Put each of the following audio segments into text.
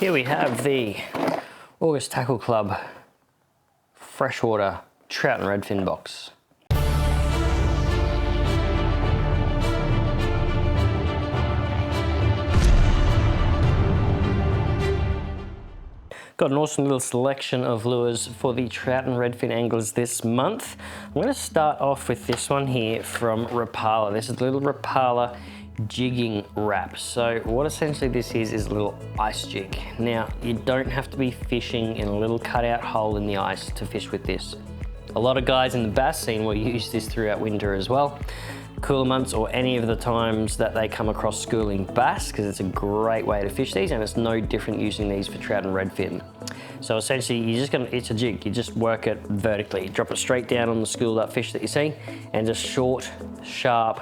Here we have the August Tackle Club freshwater trout and redfin box. Got an awesome little selection of lures for the trout and redfin anglers this month. I'm going to start off with this one here from Rapala. This is a little Rapala jigging wrap. So what essentially this is a little ice jig. Now, you don't have to be fishing in a little cutout hole in the ice to fish with this. A lot of guys in the bass scene will use this throughout winter as well. Cooler months or any of the times that they come across schooling bass, because it's a great way to fish these, and it's no different using these for trout and redfin. So essentially it's a jig, you just work it vertically. You drop it straight down on the schooled up fish that you see, and just short, sharp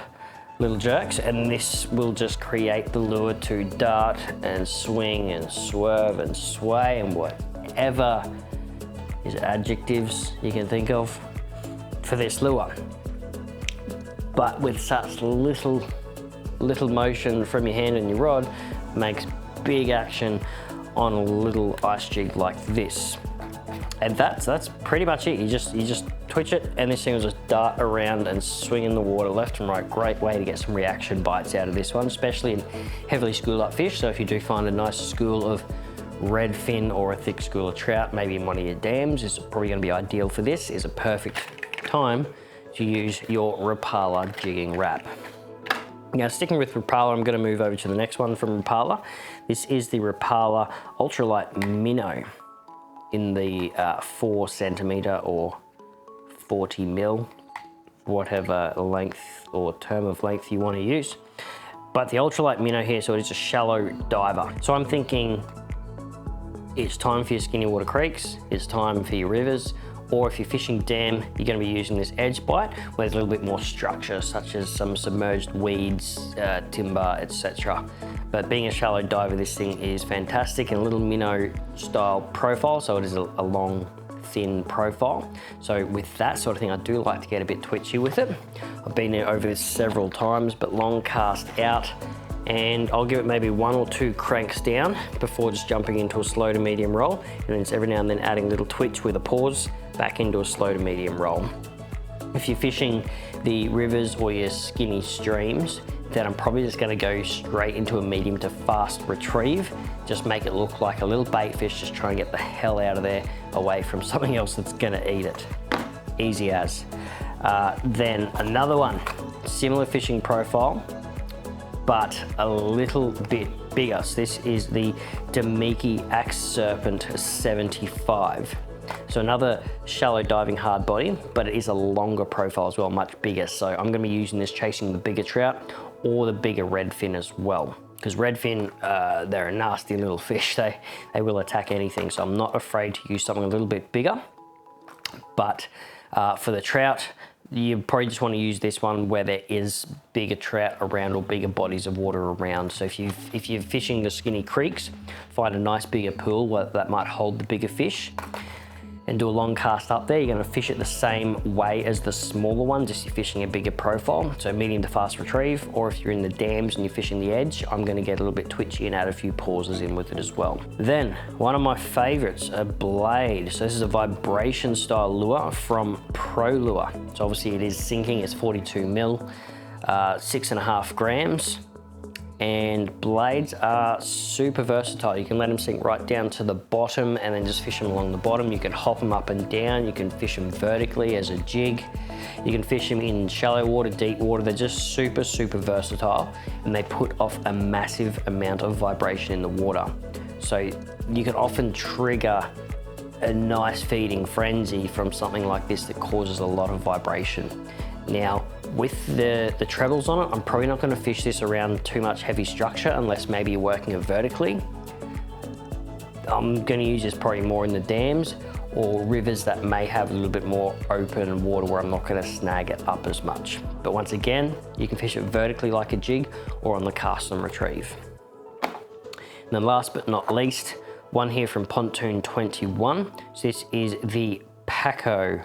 little jerks, and this will just create the lure to dart and swing and swerve and sway and whatever is adjectives you can think of for this lure. But with such little motion from your hand and your rod, makes big action on a little ice jig like this. And that's pretty much it. You just twitch it, and this thing will just dart around and swing in the water left and right. Great way to get some reaction bites out of this one, especially in heavily school up fish. So if you do find a nice school of redfin or a thick school of trout, maybe in one of your dams, is probably going to be ideal for this. Is a perfect time to use your Rapala jigging wrap. Now, sticking with Rapala, I'm going to move over to the next one from Rapala. This is the Rapala Ultralight Minnow in the 4 centimeter or 40 mil, whatever length or term of length you want to use. But the Ultralight Minnow here, so it's a shallow diver. So I'm thinking it's time for your skinny water creeks, it's time for your rivers, or if you're fishing dam, you're going to be using this edge bite where there's a little bit more structure, such as some submerged weeds, timber, etc. But being a shallow diver, this thing is fantastic, and a little minnow style profile, so it is a long, thin profile. So with that sort of thing, I do like to get a bit twitchy with it. I've been over this several times, but long cast out, and I'll give it maybe 1 or 2 cranks down before just jumping into a slow to medium roll, and then it's every now and then adding a little twitch with a pause back into a slow to medium roll. If you're fishing the rivers or your skinny streams, then I'm probably just going to go straight into a medium to fast retrieve. Just make it look like a little bait fish, just try and get the hell out of there, away from something else that's going to eat it. Easy as. Then another one, similar fishing profile, but a little bit bigger. So this is the Damiki Exserpent 75. So another shallow diving hard body, but it is a longer profile as well, much bigger. So I'm going to be using this chasing the bigger trout or the bigger redfin as well. Because redfin, they're a nasty little fish. They will attack anything. So I'm not afraid to use something a little bit bigger. But for the trout, you probably just want to use this one where there is bigger trout around or bigger bodies of water around. So if you're fishing the skinny creeks, find a nice bigger pool that might hold the bigger fish, and do a long cast up there. You're going to fish it the same way as the smaller one, just you're fishing a bigger profile, so medium to fast retrieve. Or if you're in the dams and you're fishing the edge, I'm going to get a little bit twitchy and add a few pauses in with it as well. Then, one of my favorites, a blade. So this is a vibration style lure from Prolua. So obviously it is sinking, it's 42 mil, 6.5 grams. And blades are super versatile. You can let them sink right down to the bottom and then just fish them along the bottom. You can hop them up and down. You can fish them vertically as a jig. You can fish them in shallow water, deep water. They're just super, super versatile, and they put off a massive amount of vibration in the water. So you can often trigger a nice feeding frenzy from something like this that causes a lot of vibration. Now, with the trebles on it, I'm probably not going to fish this around too much heavy structure unless maybe you're working it vertically. I'm going to use this probably more in the dams or rivers that may have a little bit more open water where I'm not going to snag it up as much. But once again, you can fish it vertically like a jig or on the cast and retrieve. And then last but not least, one here from Pontoon 21. So this is the Paco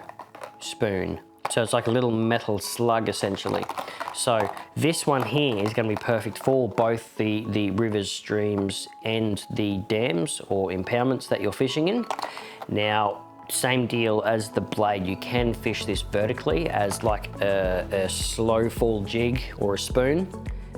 Spoon So it's like a little metal slug essentially. So this one here is going to be perfect for both the rivers, streams and the dams or impoundments that you're fishing in. Now, same deal as the blade. You can fish this vertically as like a slow fall jig or a spoon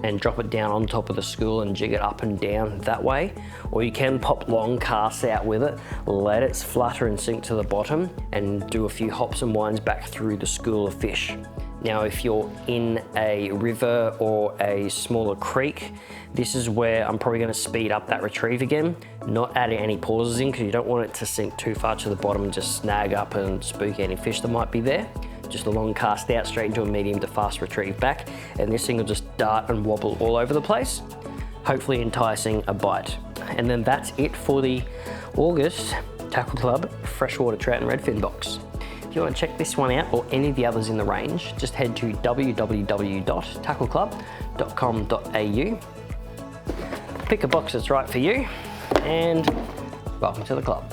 and drop it down on top of the school and jig it up and down that way. Or you can pop long casts out with it, let it flutter and sink to the bottom and do a few hops and winds back through the school of fish. Now, if you're in a river or a smaller creek, this is where I'm probably going to speed up that retrieve again, not adding any pauses in because you don't want it to sink too far to the bottom and just snag up and spook any fish that might be there. Just a long cast out straight into a medium to fast retrieve back, and this thing will just dart and wobble all over the place, hopefully enticing a bite. And then that's it for the August Tackle Club Freshwater Trout and Redfin box. If you want to check this one out or any of the others in the range, just head to www.tackleclub.com.au, pick a box that's right for you, and welcome to the club.